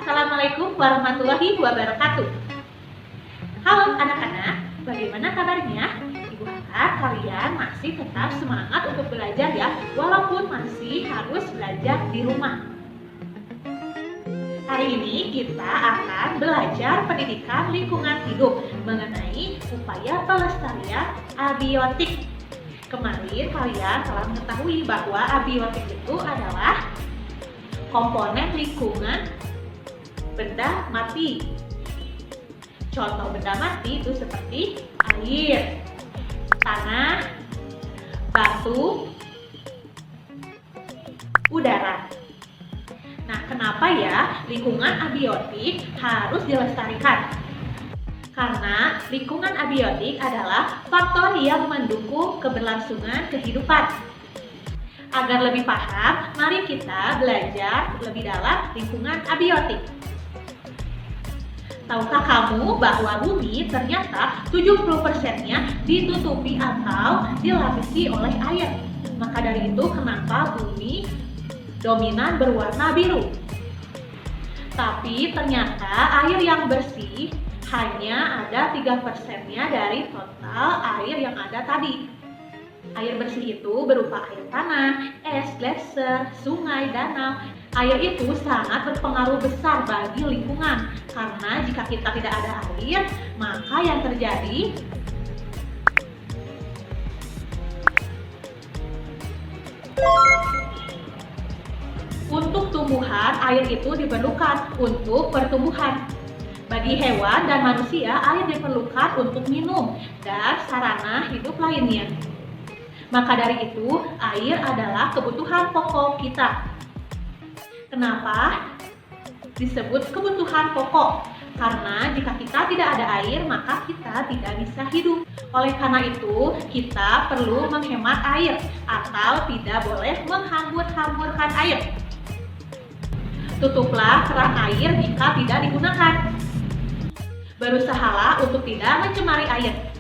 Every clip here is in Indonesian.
Assalamualaikum warahmatullahi wabarakatuh. Halo anak-anak, bagaimana kabarnya? Ibu harap kalian masih tetap semangat untuk belajar ya, walaupun masih harus belajar di rumah. Hari ini kita akan belajar pendidikan lingkungan hidup mengenai upaya pelestarian abiotik. Kemarin kalian telah mengetahui bahwa abiotik itu adalah komponen lingkungan benda mati. Contoh benda mati itu seperti air, tanah, batu, udara. Nah, kenapa ya lingkungan abiotik harus dilestarikan? Karena lingkungan abiotik adalah faktor yang mendukung keberlangsungan kehidupan. Agar lebih paham, mari kita belajar lebih dalam lingkungan abiotik. Tahukah kamu bahwa bumi ternyata 70%-nya ditutupi atau dilapisi oleh air? Maka dari itu kenapa bumi dominan berwarna biru? Tapi ternyata air yang bersih hanya ada 3%-nya dari total air yang ada tadi. Air bersih itu berupa air tanah, es, gletser, sungai, danau. Air itu sangat berpengaruh besar bagi lingkungan. Karena jika kita tidak ada air, maka yang terjadi untuk tumbuhan, air itu diperlukan untuk pertumbuhan. Bagi hewan dan manusia, air diperlukan untuk minum dan sarana hidup lainnya. Maka dari itu, air adalah kebutuhan pokok kita. Kenapa disebut kebutuhan pokok? Karena jika kita tidak ada air, maka kita tidak bisa hidup. Oleh karena itu, kita perlu menghemat air atau tidak boleh menghambur-hamburkan air. Tutuplah keran air jika tidak digunakan. Berusahalah untuk tidak mencemari air.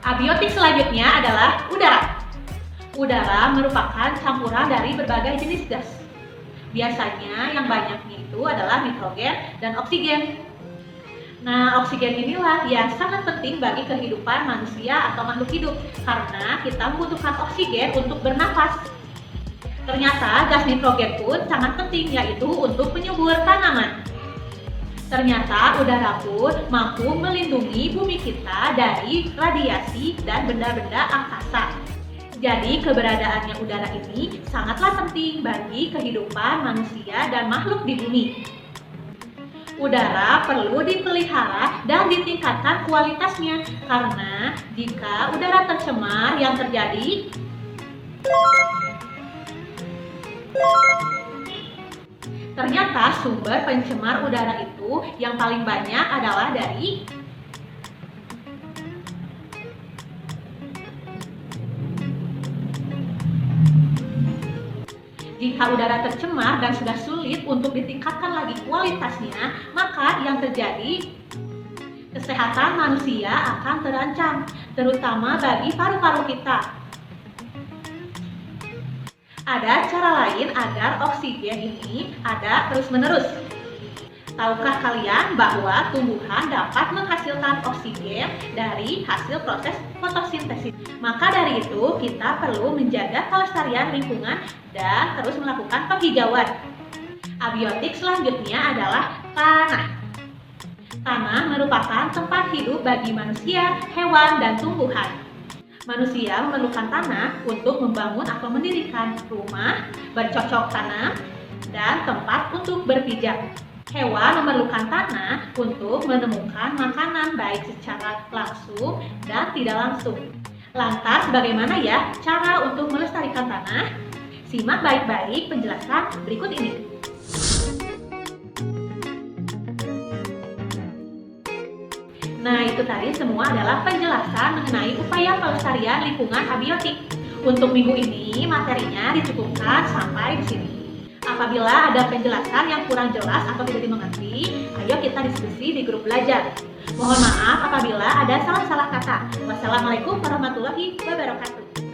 Abiotik selanjutnya adalah udara. Udara merupakan campuran dari berbagai jenis gas. Biasanya yang banyaknya itu adalah nitrogen dan oksigen. Nah, oksigen inilah yang sangat penting bagi kehidupan manusia atau makhluk hidup karena kita membutuhkan oksigen untuk bernafas. Ternyata gas nitrogen pun sangat penting, yaitu untuk penyubur tanaman. Ternyata udara pun mampu melindungi bumi kita dari radiasi dan benda-benda angkasa. Jadi keberadaannya udara ini sangatlah penting bagi kehidupan manusia dan makhluk di bumi. Udara perlu dipelihara dan ditingkatkan kualitasnya karena jika udara tercemar yang terjadi ternyata sumber pencemar udara itu yang paling banyak adalah dari jika udara tercemar dan sudah sulit untuk ditingkatkan lagi kualitasnya, maka yang terjadi kesehatan manusia akan terancam, terutama bagi paru-paru kita. Ada cara lain agar oksigen ini ada terus-menerus. Tahukah kalian bahwa tumbuhan dapat menghasilkan oksigen dari hasil proses fotosintesis? Maka dari itu, kita perlu menjaga kelestarian lingkungan dan terus melakukan penghijauan. Abiotik selanjutnya adalah tanah. Tanah merupakan tempat hidup bagi manusia, hewan, dan tumbuhan. Manusia memerlukan tanah untuk membangun atau mendirikan rumah, bercocok tanam, dan tempat untuk berpijak. Hewan memerlukan tanah untuk menemukan makanan baik secara langsung dan tidak langsung. Lantas bagaimana ya cara untuk melestarikan tanah? Simak baik-baik penjelasan berikut ini. Nah, itu tadi semua adalah penjelasan mengenai upaya pelestarian lingkungan abiotik. Untuk minggu ini materinya dicukupkan sampai di sini. Apabila ada penjelasan yang kurang jelas atau tidak dimengerti, ayo kita diskusi di grup belajar. Mohon maaf apabila ada salah-salah kata. Wassalamualaikum warahmatullahi wabarakatuh.